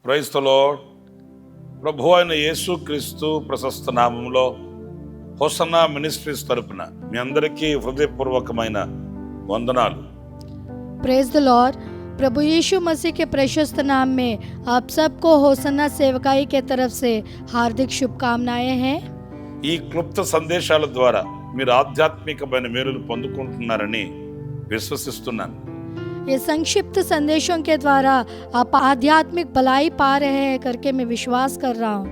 Praise the lord. ప్రభు అయిన యేసు క్రీస్తు ప్రశస్త నామంలో హోసన్నా మినిస్ట్రీస్ తరపున మీ అందరికీ హృదయపూర్వకమైన వందనాలు. Praise the Lord. प्रभु यीशु मसीह के प्रशस्त नाम में आप सबको होसन्ना सेवकाई के तरफ से हार्दिक शुभकामनाएं हैं. ఈ క్లుప్త సందేశాల ద్వారా మీరు ఆధ్యాత్మికమైన మేలులు పొందుకుంటున్నారని విశ్వసిస్తున్నాను. ये संक्षिप्त संदेशों के द्वारा आप आध्यात्मिक भलाई पा रहे हैं करके मैं विश्वास कर रहा हूँ.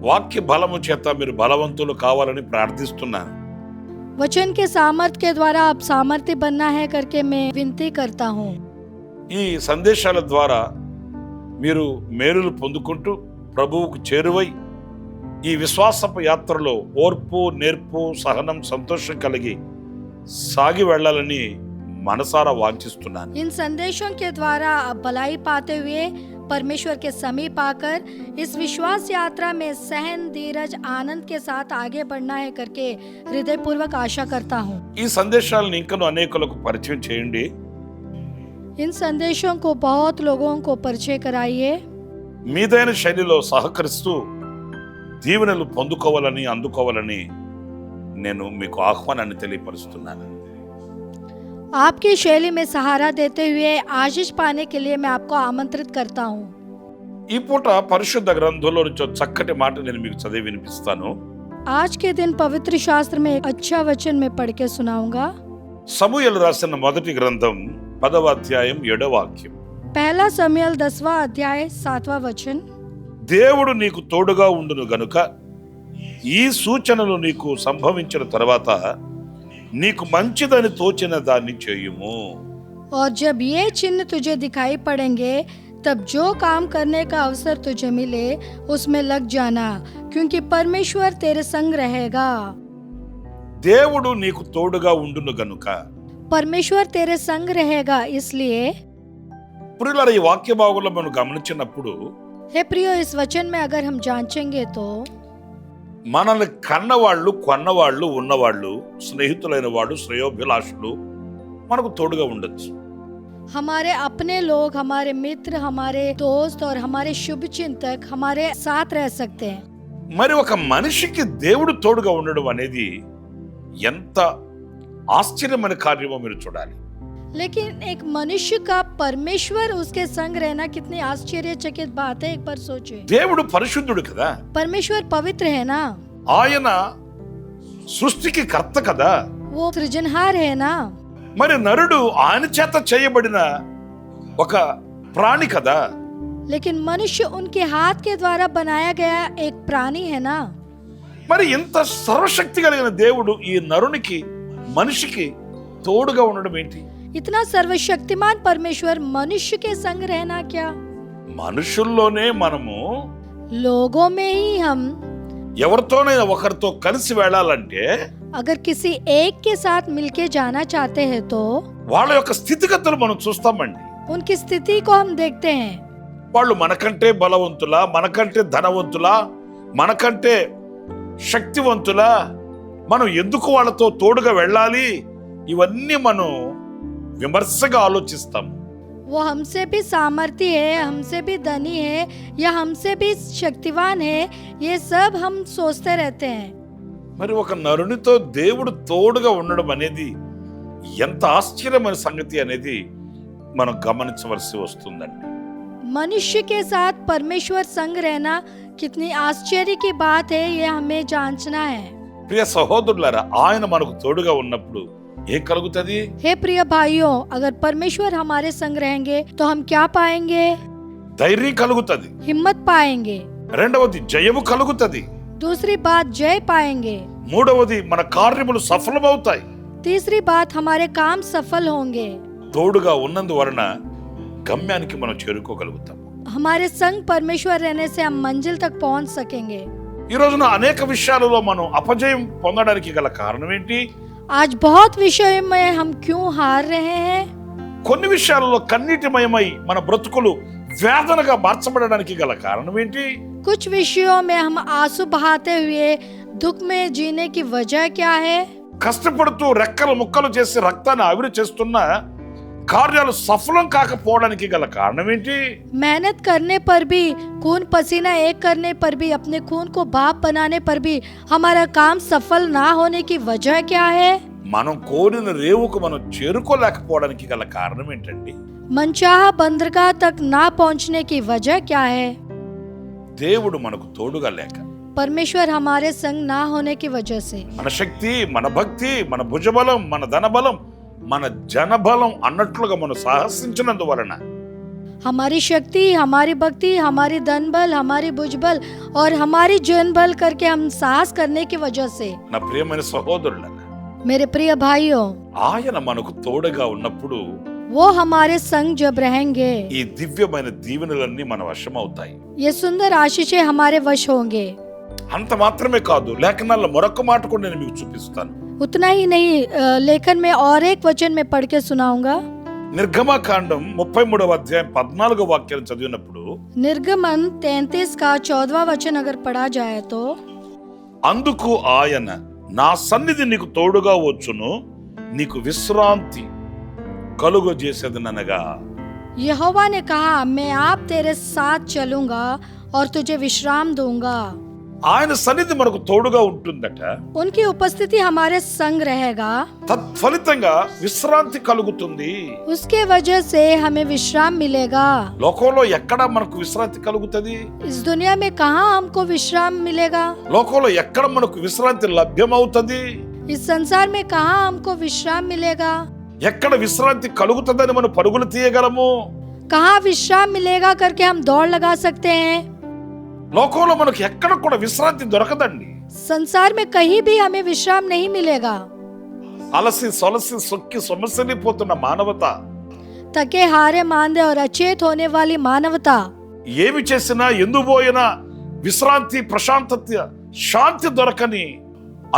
వాక్య బలము చేత మీరు బలవంతులు కావాలని ప్రార్థిస్తున్నాను. वचन के सामर्थ्य के द्वारा आप सामर्थ्य बनना है करके मैं विनती करता हूँ. ఈ సందేశాల ద్వారా మీరు మేలులు పొందుకుంటూ ప్రభువుకు చేరువై ఈ విశ్వాసపు యాత్రలో ఓర్పు, నేర్పు, సహనం, సంతోషం కలిగి సాగి వెళ్ళాలని మనసారా వాంఛిస్తున్నాను. इन संदेशों के द्वारा आप भलाई पाते हुए परमेश्वर के समीप आकर इस विश्वास यात्रा में सहन, धीरज, आनंद के साथ आगे बढ़ना है करके हृदय पूर्वक आशा करता हूँ. ఈ సందేశాలను ఇంకను అనేకులకు పరిచయం చేయండి. इन संदेशों को बहुत लोगों को परिचय कराइए. మీదైన శైలిలో సహకరిస్తూ దీవెనలు పొందుకోవాలని, అందుకోవాలని నేను మీకు ఆహ్వానాన్ని తెలియపరుస్తున్నాను. आपकी शैली में सहारा देते हुए आशीष पाने के लिए मैं आपको आमंत्रित करता हूँ. ఈ పూట పరిశుద్ధ గ్రంథంలో నుంచి చక్కటి మాట నేను మీకు చదివి వినిపిస్తాను. आज के दिन पवित्र शास्त्र में एक अच्छा वचन मैं पढ़ के सुनाऊंगा. సమూయేలు రాసిన మొదటి గ్రంథం 10వ అధ్యాయం 7వ వాక్యం. पहला समूएल 10वां अध्याय 7वां वचन. దేవుడు నీకు తోడుగా ఉండును గనుక ఈ సూచనలు నీకు సంభవించిన తర్వాత నీకు మంచిదని తోచిన దాన్ని చేయుము. और जब ये चिन्ह तुझे दिखाई पड़ेंगे तब जो काम करने का अवसर तुझे मिले उसमें लग जाना, क्योंकि परमेश्वर तेरे संग रहेगा. దేవుడు నీకు తోడుగా ఉండును గనుక. परमेश्वर तेरे संग रहेगा इसलिए. ప్రియులారా, ఈ వాక్య భాగంలో మనం గమనించినప్పుడు हे प्रियो, इस वचन में अगर हम जांचेंगे तो మనల్ని కన్నవాళ్ళు, కొన్నవాళ్ళు, ఉన్నవాళ్ళు, స్నేహితులైన వాడు, శ్రేయోభిలాషులు మనకు తోడుగా ఉండొచ్చు. हमारे अपने लोग, हमारे मित्र, हमारे दोस्त और हमारे शुभ चिंतक हमारे साथ रह सकते हैं. మరి ఒక మనిషికి దేవుడు తోడుగా ఉండడం అనేది ఎంత ఆశ్చర్యమైన కార్యమో మీరు చూడాలి. लेकिन एक मनुष्य का परमेश्वर उसके संग रहना कितनी आश्चर्यचकित बात है. एक बार सोचिए. దేవుడు పరిశుద్ధుడు కదా. परमेश्वर पवित्र है ना. ఆయన సృష్టికి కర్త కదా. वो सृजनहार है ना. మరి నరుడు ఆయన చేత చేయబడిన ఒక ప్రాణి కదా. लेकिन मनुष्य उनके हाथ के द्वारा बनाया गया एक प्राणी है ना. మరి ఇంత సర్వశక్తి కలిగిన దేవుడు ఈ నరునికి, మనిషికి తోడుగా ఉండడం ఏంటి? इतना सर्वशक्तिमान परमेश्वर मनुष्य के संग रहना क्या. మనుషుల్లోనే మనము लोगों में ही हम ఎవరితోనైనా ఒకరితో కలిసి వెళ్ళాలంటే अगर किसी एक के साथ मिलके जाना चाहते हैं तो వాళ్ళ యొక్క స్థితిగతులు మనం చూస్తామండి. उनकी स्थिति को हम देखते हैं. వాళ్ళు మనకంటే బలవంతులా, మనకంటే ధనవంతులా, మనకంటే శక్తివంతులా, మనం ఎందుకు వాళ్ళతో తోడుగా వెళ్ళాలి, ఇవన్నీ మనం విమర్శగా ఆలోచిస్తాం. वो हमसे भी सामर्थ्य है, हमसे भी धनी है या हमसे भी शक्तिवान है, ये सब हम सोचते रहते हैं. మరి ఒక నరునితో దేవుడు తోడుగా ఉండడం అనేది ఎంత ఆశ్చర్యమైన సంగతి అనేది మనం గమనించవలసి వస్తుందండి. मनुष्य के साथ परमेश्वर संग रहना कितनी आश्चर्य की बात है, ये हमें जांचना है. ప్రియ సహోదరులారా, ఆయన మనకు తోడుగా ఉన్నప్పుడు ఏం కలుగుతుంది? हे प्रिय भाइयों, अगर परमेश्वर हमारे संग रहेंगे तो हम क्या पाएंगे? ధైర్యం కలుగుతుంది. हिम्मत पाएंगे. రెండవది జయము కలుగుతుంది. दूसरी बात जय पाएंगे. మూడవది మన కార్యములు సఫలమవుతాయి. तीसरी बात हमारे काम सफल होंगे. తోడుగా ఉన్నందువలన గమ్యానికి మనం చేరుకోగలుగుతాం. हमारे संग परमेश्वर रहने से हम मंजिल तक पहुंच सकेंगे. ఈ ఈ రోజున అనేక విషయాలలో మనం అపజయం పొందడానికి గల కారణం ఏంటి? आज बहुत विषयों में हम क्यों हार रहे हैं? కొన్ని విషయాలలో కన్నీటిమయమై మన బ్రతుకులు వేదనగా మార్చబడడానికి గల కారణం ఏంటి? कुछ विषयों में हम आंसू बहाते हुए दुख में जीने की वजह क्या है? కష్టపడుతూ రెక్కలు ముక్కలు చేసి రక్తాన్ని ఆవిరి చేస్తున్న కార్యాలు సఫలం కాకపోవడానికి గల కారణం ఏంటి? मेहनत करने पर भी, खून पसीना एक करने पर भी, अपने खून को भाप बनाने पर भी हमारा काम सफल ना होने की वजह क्या है? మనం కోరిన రేవుకు మనం చేరుకోలేకపోవడానికి గల కారణం ఏంటండి? मनचाहा बंदरगाह तक ना पहुंचने की वजह क्या है? దేవుడు మనకు తోడుగా లేక, परमेश्वर हमारे संग ना होने की वजह से। మన శక్తి, మన భక్తి, మన భుజబలం, మన ధనబలం, మన జనబలం అన్నట్లుగా మనం సాహసించినందువలన, हमारी शक्ति, हमारी भक्ति, हमारी धन बल, हमारी भुज बल और हमारी जन बल करके हम साहस करने की वजह से। నా ప్రియమైన సహోదరులారా, मेरे प्रिय भाइयों, ఆయన మనకు తోడుగా ఉన్నప్పుడు वो हमारे संग जब रहेंगे, ఈ దివ్యమైన దీవెనలన్నీ మన వశం అవుతాయి. ये सुंदर आशीषें हमारे वश होंगे। అంత మాత్రమే కాదు, లేఖనాల్లో మరొక మాట కూడా నేను మీకు చూపిస్తాను. उतना ही नहीं, लेखन में और एक वचन में पढ़ के सुनाऊंगा। నిర్గమకాండం 33వ అధ్యాయం 14వ వాక్యాన్ని చదివినప్పుడు, निर्गमन 33 का 14वां वचन अगर पढ़ा जाए तो, అందుకు ఆయన, నా సన్నిధి నీకు తోడుగా వచ్చును, నీకు విశ్రాంతి కలుగజేసేదనగా, यहोवा ने कहा, मैं आप तेरे साथ चलूंगा और तुझे विश्राम दूंगा। ఆయన సన్నిధి మనకు తోడుగా ఉంటుందట. उनकी उपस्थिति हमारे संग रहेगा, తత్ఫలితంగా విశ్రాంతి కలుగుతుంది. उसके वजह से हमें विश्राम मिलेगा। లోకంలో ఎక్కడ మనకు విశ్రాంతి కలుగుతుంది? इस दुनिया में कहाँ हमको विश्राम मिलेगा? లోకంలో ఎక్కడ మనకు విశ్రాంతి లభ్యమవుతుంది? इस संसार में कहाँ हमको विश्राम मिलेगा? ఎక్కడ విశ్రాంతి కలుగుతుందని మనం పరుగులు తీయగలము? कहाँ विश्राम मिलेगा करके हम दौड़ लगा सकते हैं? లోకంలో మనకు ఎక్కడ కూడా విశ్రాంతి దొరకదండి. संसार में कहीं भी हमें विश्राम नहीं मिलेगा। అలసి సొలసి సొక్కి సొమసలిపోతున్న మానవత, थके हारे मांदे और अचेत होने वाली मानवता, ఏమి చేసినా ఎందుకు పోయినా విశ్రాంతి, ప్రశాంతత, శాంతి దొరకని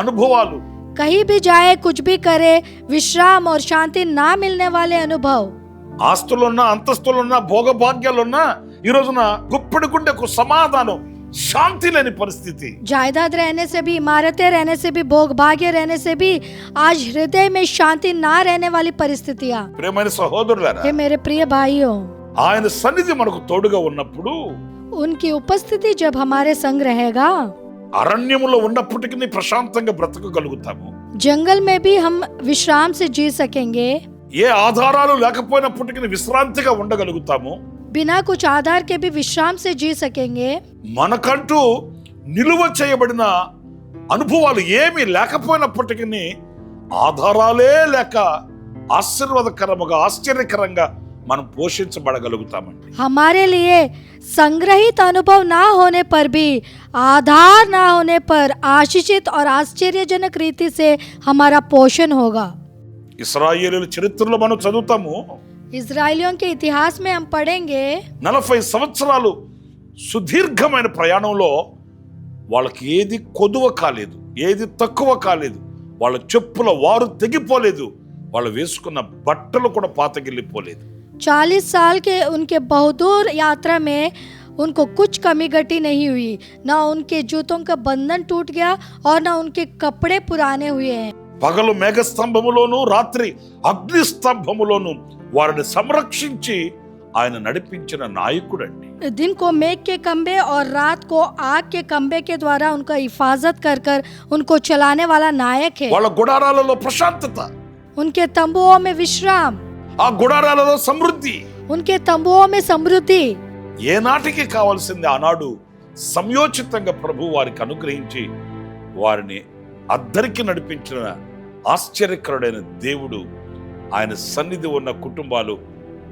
అనుభవాలు, कहीं भी जाए, कुछ भी करे, विश्राम और शांति ना मिलने वाले अनुभव। ఆస్తులున్నా, అంతస్తులున్నా, భోగభాగ్యాలున్నా, ఈ రోజున గుప్పెడు గుండెకు సమాధానం, శాంతి లేని పరిస్థితి. जायदाद रहने से भी, इमारतें रहने से भी, भोग भाग्य रहने से भी आज हृदय में शांति ना रहने वाली परिस्थितियां। ప్రియమైన సహోదరులారా, हे मेरे प्रिय भाइयों, ఆయన సన్నిధి మనకు తోడుగా ఉన్నప్పుడు, उनकी उपस्थिति जब हमारे संग रहेगा, అరణ్యములో ఉన్నప్పటికీ ప్రశాంతంగా బ్రతకగలుగుతాము. जंगल में भी हम विश्राम से जी सकेंगे, ఏ ఆధారాలు లేకపోయినప్పటికీ విశ్రాంతిగా ఉండగలుగుతాము. बिना कुछ आधार के भी विश्राम से जी सकेंगे। మనకంటూ నిలువ చేయబడిన అనుభవాలు ఏమీ లేకపోయినప్పటికీ, ఆధారాలే లేక ఆశీర్వాదకరముగా, ఆశ్చర్యకరంగా మనం పోషించబడగలుగుతామండి. हमारे लिए संग्रहित अनुभव ना होने पर भी, आधार ना होने पर आशीषित और आश्चर्यजनक रीति से हमारा पोषण होगा। ఇశ్రాయేలీయుల చరిత్రలో మనం చదువుతాము, इजरायलियों के इतिहास में हम पढ़ेंगे, 40 సంవత్సరాలు సుదీర్ఘమైన ప్రయాణంలో వాళ్ళకి ఏది కొదువ కాలేదు, ఏది తక్కువ కాలేదు. వాళ్ళ చెప్పుల వారు తెగిపోలేదు, వాళ్ళు వేసుకున్న బట్టలు కూడా పాతగిల్లిపోలేదు. 40 साल के उनके बहुदूर यात्रा में उनको कुछ कमी घटी नहीं हुई, ना उनके जूतों का बंधन टूट गया और ना उनके कपड़े पुराने हुए हैं। పగలు మేఘస్తంభములోను, రాత్రి అగ్ని స్తంభములోను వారిని సంరక్షించి ఆయన నడిపించిన నాయకుడండి. दिन को मेघ के खंबे और रात को आग के खंबे के द्वारा उनका हिफाजत कर कर उनको चलाने वाला नायक है। వాళ్ళ గుడారాలలో ప్రశాంతత, उनके तंबुओं में विश्राम, ఆ గుడారాలలో సమృద్ధి, उनके तंबुओं में समृद्धि। ఏనాటికి కావాల్సింది ఆనాడు సంయోచితంగా ప్రభు వారికి అనుగ్రహించి వారిని అద్దరికి నడిపించిన ఆశ్చర్యకరుడైన దేవుడు. ఆయన సన్నిధి ఉన్న కుటుంబాలు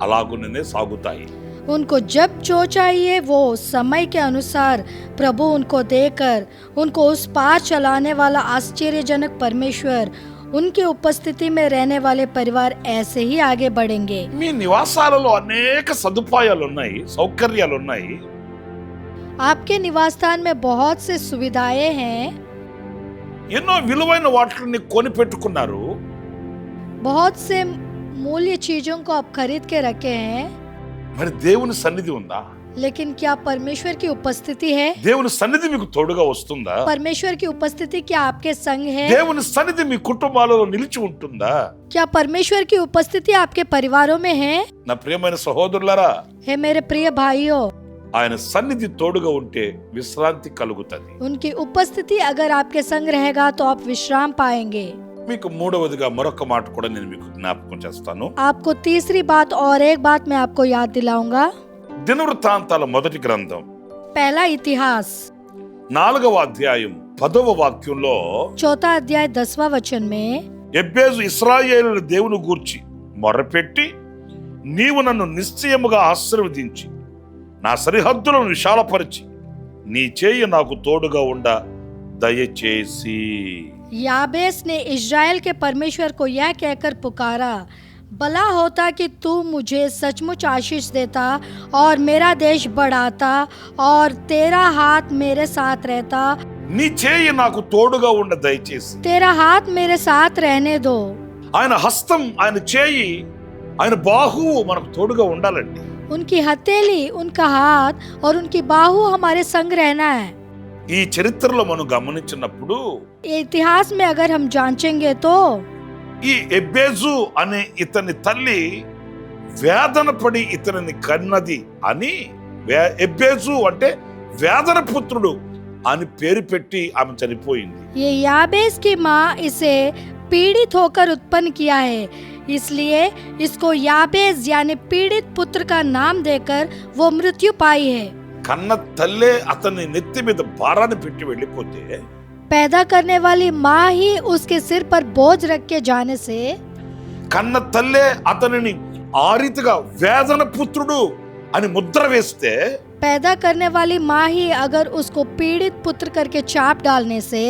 అలాగునే సాగుతాయి. उनको जब जो चाहिए वो समय के अनुसार प्रभु उनको देकर उनको उस पार चलाने वाला आश्चर्यजनक परमेश्वर, उनकी उपस्थिति में रहने वाले परिवार ऐसे ही आगे बढ़ेंगे। మీ నివాసాలలో అనేక సదుపాయాలు ఉన్నాయి, సౌకర్యాలు ఉన్నాయి. आपके निवास स्थान में बहुत से सुविधाएं हैं, ఎన్నో విలువైన వాటిని కొని పెట్టుకున్నారు. बहुत से मूल्य चीजों को आप खरीद के रखे हैं, మరి దేవుని సన్నిధి ఉందా? लेकिन क्या परमेश्वर की उपस्थिति है? దేవుని సన్నిధి మీకు తోడుగా వస్తుందా? परमेश्वर की उपस्थिति क्या आपके संग है? దేవుని సన్నిధి మీ కుటుంబాలలో నిలిచి ఉంటుందా? क्या परमेश्वर की उपस्थिति आपके परिवारों में है? నా ప్రియమైన సహోదరులారా, हे मेरे प्रिय भाइयों, ఆయన సన్నిధి తోడుగా ఉంటే విశ్రాంతి కలుగుతుంది. उनकी उपस्थिति अगर आपके संग रहेगा तो आप विश्राम पाएंगे. మీకు మూడవదిగా మరొక మాట కూడా నేను మీకు జ్ఞాపకం చేస్తాను. आपको तीसरी बात और एक बात मैं आपको याद दिलाऊंगा. దినవృత్తాంతాల మొదటి గ్రంథం पहला इतिहास 4వ అధ్యాయం 10వ వాక్యంలో चौथा अध्याय 10वां वचन में ఎబ్బేజు ఇశ్రాయేలు దేవుని గూర్చి మొరపెట్టి, నీవు నన్ను నిశ్చయముగా ఆశీర్వదించి నా సరిహద్దులను విశాలపరిచి నీ చేయి నాకు తోడుగా ఉండ దయచేసి. याबेस ने इज़राइल के परमेश्वर को यह कहकर पुकारा, भला होता कि तू मुझे सचमुच आशीष देता और मेरा देश बढ़ाता और तेरा हाथ मेरे साथ रहता. నీ చేయి నాకు తోడుగా ఉండ దయచేసి. तेरा हाथ मेरे साथ रहने दो. ఆయన హస్తం, ఆయన చేయి, ఆయన బాహువు మనకు తోడుగా ఉండాలండి. उनकी हथेली, उनका हाथ और उनकी बाहु हमारे संग रहना है. ఈ చరిత్రలో మనం గమనించినప్పుడు इतिहास में अगर हम जांचेंगे तो ఈ ఎబ్బేజు అనే ఇతని తల్లి వేదన పడి ఇతనిని కన్నది అని, ఎబ్బేజు అంటే వేదన పుత్రుడు అని పేరు పెట్టి ఆమె చనిపోయింది. ये याबेस की माँ इसे पीड़ित होकर उत्पन्न किया है, इसलिए इसको याबेस यानी पीड़ित पुत्र का नाम देकर वो मृत्यु पाई है. కన్న తల్లే అతని నెత్తి మీద భారాన్ని పెట్టి వెళ్ళిపోతే, पैदा करने वाली माँ ही उसके सिर पर बोझ रख के जाने से, కన్న తల్లే అతనిని ఆ రీతిగా వేదన పుత్రుడు అని ముద్ర వేస్తే, पैदा करने वाली माँ ही अगर उसको पीड़ित पुत्र करके चाप डालने से,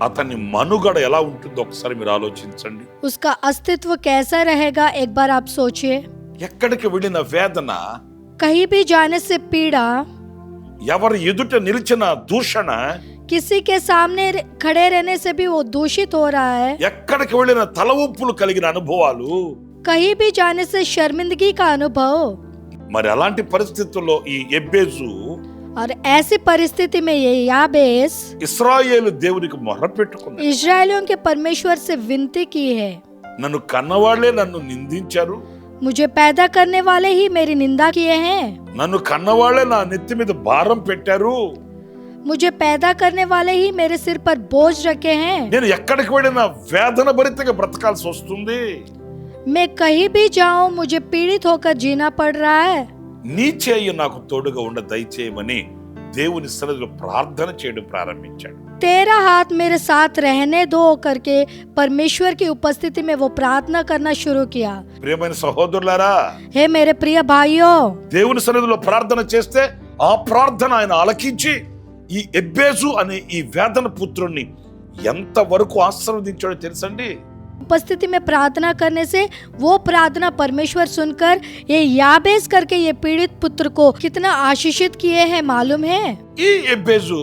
అతని మనుగడ ఎలా ఉంటుందో ఒకసారి మీరు ఆలోచించండి. उसका अस्तित्व कैसा रहेगा एक बार आप सोचिए. ఎక్కడికి వెళ్ళిన వేదన, कहीं भी जाने से पीड़ा, ఎవరి ఎదుట నిలిచిన దూషణ, किसी के सामने खड़े रहने से भी वो दूषित हो रहा है. ఎక్కడికి వెళ్ళిన తల ఊపులు కలిగిన అనుభవాలు. कहीं भी जाने से शर्मिंदगी का अनुभव. మరి అలాంటి పరిస్థితుల్లో ఈ ఎబ్బేజు और ऐसी परिस्थिति में ये याबेस ఇశ్రాయేలు దేవునికి మొరపెట్టుకున్నాడు. इजरायलियों के परमेश्वर से विनती की है, నన్ను కన్నవాళ్లే నన్ను నిందించారు, मुझे पैदा करने वाले ही मेरी निंदा किए हैं, నన్ను కన్నవాళ్లే నా నెత్తి మీద భారం పెట్టారు, मुझे पैदा करने वाले ही मेरे सिर पर बोझ रखे हैं. నేను ఎక్కడికి వెళ్ళినా వేదన భరితంగా బ్రతకాల్సి వస్తుంది. मैं कहीं भी जाऊं मुझे पीड़ित होकर जीना पड़ रहा है. నీ చేయి నాకు తోడుగా ఉండ దయచేయమని దేవుని సన్నిధిలో ప్రార్థన చేయడం ప్రారంభించాడు. तेरा हाथ मेरे साथ रहने दो करके परमेश्वर की उपस्थिति में वो प्रार्थना करना शुरू किया. ప్రియమైన సహోదరులారా, हे मेरे प्रिय भाइयों, దేవుని సన్నిధిలో ప్రార్థన చేస్తే ఆ ప్రార్థన ఆయన ఆలకించి ఈ ఎబ్బేజు అనే ఈ వేదన పుత్రుణ్ణి ఎంత వరకు ఆశీర్వదించాడో తెలుసండి. उपस्थिति में प्रार्थना करने से वो प्रार्थना परमेश्वर सुनकर ये याबेस करके ये पीड़ित पुत्र को कितना आशीषित किए हैं मालूम है. ఈ ఎబ్బేజు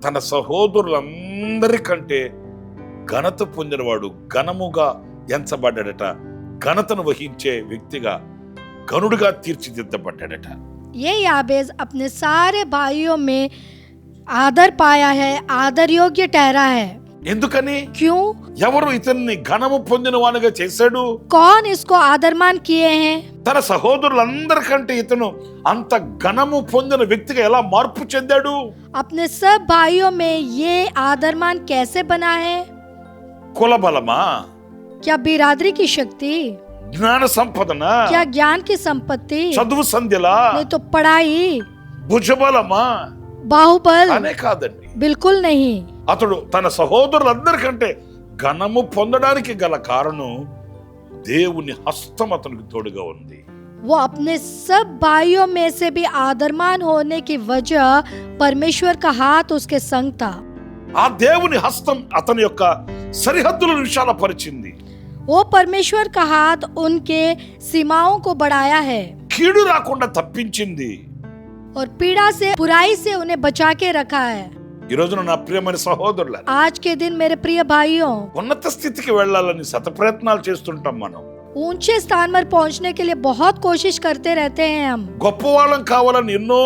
తన సహోదరులందరికంటే ఘనత పొందినవాడు, ఘనముగా ఎంచబడ్డాడట, ఘనతను వహించే వ్యక్తిగా, గనుడిగా తీర్చిదిద్దబడ్డాడట. ये याबेस अपने सारे भाइयों में आदर पाया है, आदर योग्य ठहरा है. ఎందుకని? क्यों? ఎవరు ఇతన్ని ఘనము పొందిన వానిగా చేశాడు? कौन इसको आदरमान किए हैं? తన సహోదరులందరికంటే ఇతను అంత ఘనము పొందిన వ్యక్తిగా ఎలా మార్పు చెందాడు? अपने सब भाइयों में ये आदरमान कैसे बना है? కులబలమా? क्या बिरादरी की शक्ति? జ్ఞాన సంపదన? क्या ज्ञान की संपत्ति? చదువు సంధ్యలా? नहीं तो पढ़ाई, భుజబలమా? बाहुबल? అనే కాదండి. बिल्कुल नहीं. అతడు తన సహోదరులందరికంటే ఘనము పొందడానికి గల కారణం దేవుని హస్తం అతనికి తోడుగా ఉంది. वो अपने सब भाइयों में से भी आदरमान होने की वजह परमेश्वर का हाथ उसके संग था. ఆ దేవుని హస్తం అతని యొక్క సరిహద్దులను విశాలపరిచింది. वो परमेश्वर का हाथ उनके सीमाओं को बढ़ाया है. కీడు రాకుండా తప్పించింది. और पीड़ा से बुराई से उन्हें बचा के रखा है। ఈ రోజున నా ప్రియమైన సహోదరుల, आज के दिन मेरे प्रिय भाइयों, ఉన్నత స్థితికి వెళ్ళాలని శత ప్రయత్నాలు చేస్తుంటాం మనం. ऊंचे स्थान पर पहुंचने के लिए बहुत कोशिश करते रहते हैं हम। గొప్పవాళ్ళం కావాలని ఎన్నో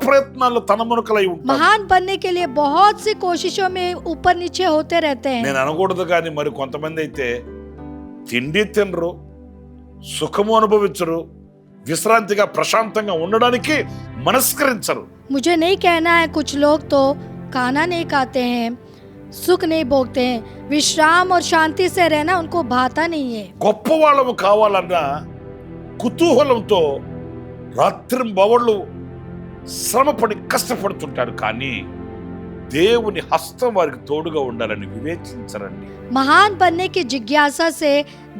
ప్రయత్నాలు తనమునకలై ఉంటాం. महान बनने के लिए बहुत सी कोशिशों में ऊपर नीचे होते रहते हैं। నేను అనకూడదు కానీ మరి కొంతమంది అయితే తిండి తినరు, సుఖము అనుభవించరు, విశ్రాంతిగా ప్రశాంతంగా ఉండడానికి మనస్కరించరు. मुझे नहीं कहना है, कुछ लोग तो खाना नहीं खाते हैं, सुख नहीं भोगते हैं, विश्राम और शांति से रहना उनको भाता नहीं है। గొప్పవాళ్ళము కావాలన్న కుతూహలంతో రాత్రింబవళ్ళు శ్రమపడి కష్టపడుతుంటారు, కానీ దేవుని హస్తం వారికి తోడుగా ఉండాలని వివేచించరండి. महान बनने की जिज्ञासा से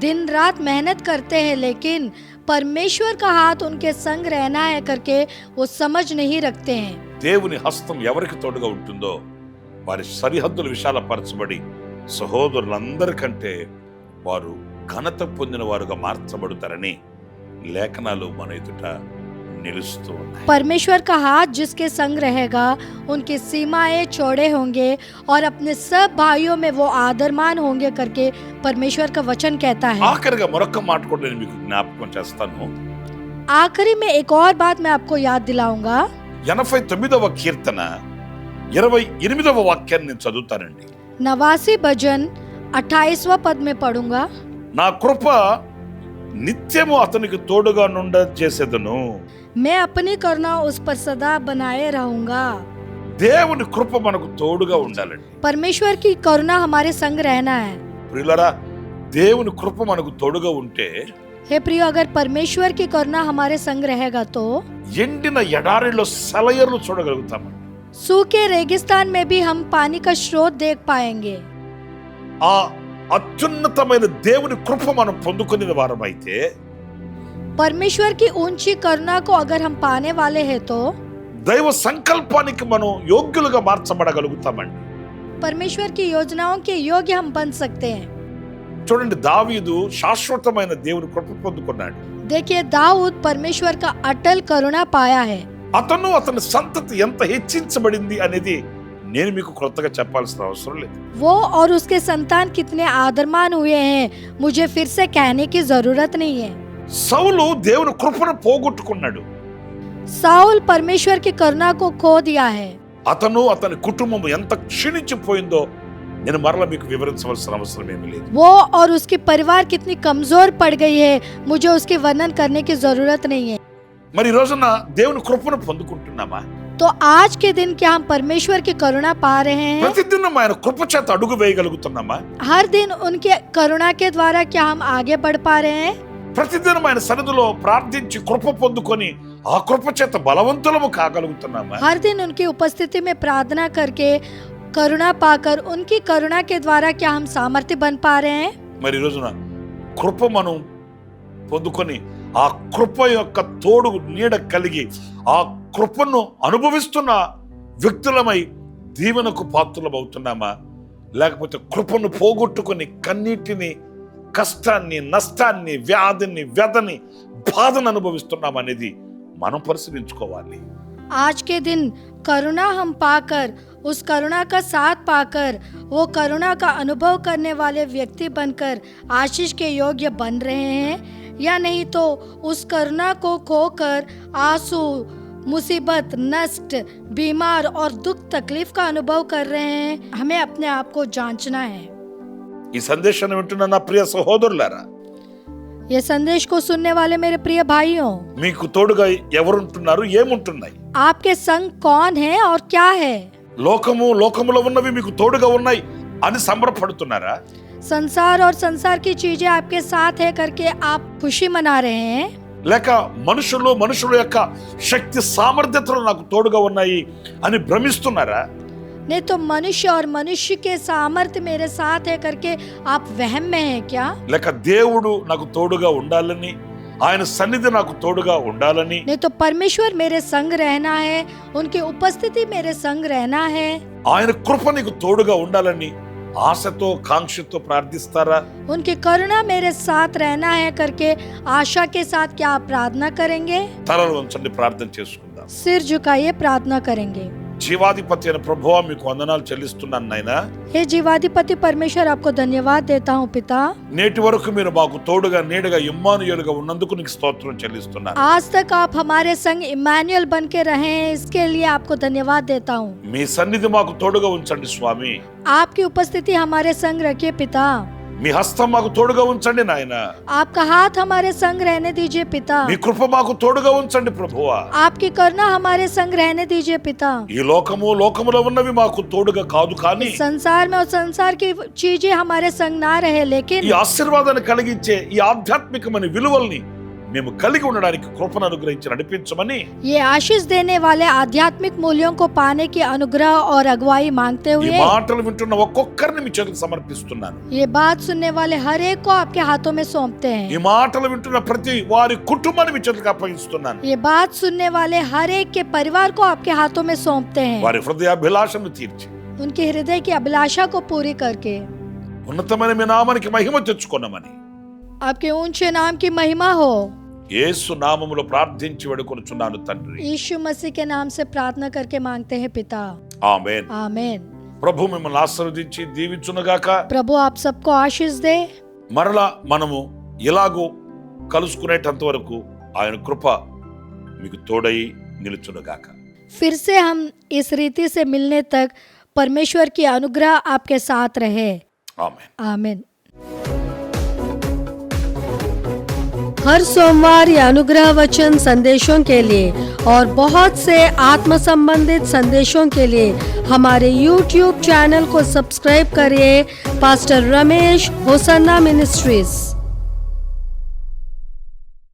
दिन रात मेहनत करते हैं, लेकिन परमेश्वर का हाथ उनके संग रहना है करके वो समझ नहीं रखते हैं। దేవుని హస్తం ఎవరికి తోడుగా ఉంటుందో వారి సరిహద్దులు విశాలపరచబడి సహోదరులందరికంటే వారు ఘనత పొందిన వారుగా మార్చబడతారని లేఖనాలు మన ఎదుట నిలుస్తూ ఉన్నాయి. परमेश्वर का हाथ जिसके संग रहेगा उनकी सीमाएं चौड़े होंगे और अपने सब भाइयों में वो आदरमान होंगे करके परमेश्वर का वचन कहता है। ఆఖరిగా మరొక మాట కూడా నేను మీకు జ్ఞాపకం చేస్తాను. आखिरी में एक और बात मैं आपको याद दिलाऊंगा। 89వ కీర్తన 28వ వాక్యాన్ని నేను చదువుతానండి. 89 भजन 28वां पद में पढ़ूंगा। నా కృప నిత్యము అతనికి తోడుగా నుండ చేసేదను. मैं अपनी करुणा उस पर सदा बनाए रहूंगा। దేవుని కృప మనకు తోడుగా ఉండాలండి. परमेश्वर की करुणा हमारे संग रहना है। ప్రియులారా, దేవుని కృప మనకు తోడుగా ఉంటే हे प्रियो, अगर परमेश्वर की करुणा हमारे संग रहेगा तो ఎండిన ఎడారిలో సెలయేర్లు చూడగలుగుతామండి. सूखे रेगिस्तान में भी हम पानी का स्रोत देख पाएंगे। ఆ అత్యున్నతమైన దేవుని కృప మనం పొందుకునే వారమైతే परमेश्वर की ऊंची करुणा को अगर हम पाने वाले हैं तो దైవ సంకల్పానికి మనం యోగ్యులుగా మార్చబడగలుగుతామండి. परमेश्वर की योजनाओं के योग्य हम बन सकते हैं। చూడండి, దావీదు శాశ్వతమైన దేవుని కృప పొందుకున్నాడు. देखिए, दाऊद परमेश्वर का अटल करुणा पाया है। అతను అతని సంతతి ఎంత హెచ్చించబడింది అనేది నేను మీకు కొత్తగా చెప్పాల్సిన అవసరం లేదు. वो और उसके संतान कितने आदरमान हुए हैं मुझे फिर से कहने की जरूरत नहीं है। సౌలు దేవుని కృపను పోగొట్టుకున్నాడు. साउल परमेश्वर की करुणा को खो दिया है। అతను అతని కుటుంబం ఎంత క్షీణించిపోయిందో నేను మరలా మీకు వివరించవలసిన అవసరం ఏమీ లేదు. वो और उसकी परिवार कितनी कमजोर पड़ गई है मुझे उसकी वर्णन करने की जरूरत नहीं है। మరి ఈ రోజున దేవుని కృపను పొందుకుంటున్నామా? तो आज के दिन क्या हम परमेश्वर की करुणा पा रहे हैं? ప్రతిదినం ఆయన కృప చేత అడుగు వేయగలుగుతున్నామా? हर दिन उनके करुणा के द्वारा क्या हम आगे बढ़ पा रहे हैं? ప్రతిదినం ఆయన సన్నిధిలో ప్రార్థించి కృప పొందుకొని ఆ కృప చేత బలవంతులము కాగలుగుతున్నామా? हर दिन उनकी उपस्थिति में प्रार्थना करके करुणा पाकर उनकी करुणा के द्वारा क्या हम सामर्थ्य बन पा रहे हैं? మరి ఈ రోజున కృప మనం పొందుకొని ఆ కృప యొక్క తోడు నీడ కలిగి ఆ కృపను అనుభవిస్తున్న వ్యక్తులమై దీవెనకు పాత్రలం అవుతున్నామా? లేకపోతే కృపను పోగొట్టుకొని కన్నీటిని, కష్టాన్ని, నష్టాన్ని, వ్యాధిని, వ్యధని, బాధను అనుభవిస్తున్నాం అనేది మనం పరిశీలించుకోవాలి. आज के दिन करुणा हम पाकर, उस करुणा का साथ पाकर, वो करुणा का अनुभव करने वाले व्यक्ति बनकर आशीष के योग्य बन रहे हैं या नहीं तो उस करुणा को खोकर आंसू, मुसीबत, नष्ट, बीमार और दुख तकलीफ का अनुभव कर रहे हैं। हमें अपने आप को जांचना है। ఈ సందేశాన్ని వింటున్న నా ప్రియ సహోదరులారా, ये संदेश को सुनने वाले मेरे प्रिय भाइयों, మీకు తోడుగా ఎవరుంటున్నారు, ఏముంటున్నాయి? आपके संग कौन है और क्या है? లోకములో ఉన్నవి మీకు తోడుగా ఉన్నాయి అని సంబరపడుతున్నారా? संसार और संसार की चीजें आपके साथ है करके आप खुशी मना रहे हैं? లేక మనుషుల యొక్క శక్తి సామర్థ్యతలు నాకు తోడుగా ఉన్నాయి అని భ్రమిస్తున్నారా? नहीं तो मनुष्य और मनुष्य के सामर्थ्य मेरे साथ है करके आप वहम में हैं क्या? లేక దేవుడు నాకు తోడుగా ఉండాలని, ఆయన సన్నిధి నాకు తోడుగా ఉండాలని, नहीं तो परमेश्वर मेरे संग रहना है, उनकी उपस्थिति मेरे संग रहना है, ఆయన కృప నీకు తోడుగా ఉండాలని ఆశతో కాంక్షతో ప్రార్థిస్తారా? उनकी करुणा मेरे साथ रहना है करके आशा के साथ क्या आप प्रार्थना करेंगे? తలలు వంచండి, ప్రార్థన చేసుకుందాం. చెల్లిద్దాం. सिर झुकाइए, प्रार्थना करेंगे. జీవాధిపతి అయిన ప్రభువా మీకు వందనాలు చెల్లిస్తున్నాను నాయనా. हे जीवाधिपति परमेश्वर, आपको धन्यवाद देता हूँ पिता. నేటి వరకు మీరు మాకు తోడుగా నీడగా ఇమ్మానుయేలుగా ఉన్నందుకు నీకు స్తోత్రం చెల్లిస్తున్నాను. आज तक आप हमारे संग इम्मानुएल बन के रहे हैं, इसके लिए आपको धन्यवाद देता हूँ. మీ సన్నిధి మాకు తోడుగా ఉంచండి స్వామి. आपकी उपस्थिति हमारे संग रखिए पिता. మీ హస్తం మాకు తోడుగా ఉంచండి నాయనా. आपका हाथ हमारे संग रहने दीजिए पिता. మీ కృప మాకు తోడుగా ఉంచండి ప్రభువా. आपकी करुणा हमारे संग रहने दीजिए पिता. ఈ లోకములో ఉన్నవి మాకు తోడుగా కాదు కానీ संसार में और संसार की चीजें हमारे संग ना रहे, लेकिन ఈ ఆశీర్వాదాన్ని కలిగించే ఈ ఆధ్యాత్మికమైన విలువల్ని మేము కలిగి ఉండడానికి కృపను అనుగ్రహించి నడిపించమని ये आशीष देने वाले आध्यात्मिक मूल्यों को पाने की अनुग्रह और अगुवाई मांगते ఈ हुए మాటలు వింటున్న ఒక్కొక్కరిని మీ చేతులకు సమర్పిస్తున్నాను. ये बात सुनने वाले हर एक को आपके हाथों में सौंपते ఈ हैं. మాటలు వింటున్న ప్రతి వారి కుటుంబాన్ని మీ చేతులకు అప్పగిస్తున్నాను. ये बात सुनने वाले हर एक के परिवार को आपके हाथों में सौंपते हैं. వారి హృదయాభిలాషను తీర్చి उनकी हृदय की अभिलाषा को पूरी करके ఉన్నతమైన మీ నామానికి మహిమ తెచ్చుకొనమని आपके ऊंचे नाम की महिमा हो. యేసు నామములో ప్రార్థించి వేడుకొనుచున్నాను తండ్రి. यीशु मसीह के नाम से प्रार्थना करके मांगते हैं पिता. ఆమేన్. आमीन. ప్రభు మిమ్మల్ని ఆశీర్వదించి దీవించునుగాక. प्रभु आप सबको आशीष दे. మరలా మనము ఇలాగూ కలుసుకునేటంత వరకు ఆయన కృప మీకు తోడై నిలుచునుగాక. फिर से हम इस रीति से मिलने तक परमेश्वर की अनुग्रह आपके साथ रहे. ఆమేన్. आमीन. हर सोमवार ये अनुग्रह वचन संदेशों के लिए और बहुत से आत्म संबंधित संदेशों के लिए हमारे YouTube चैनल को सब्सक्राइब करिए. Pastor Ramesh Hosanna ministries.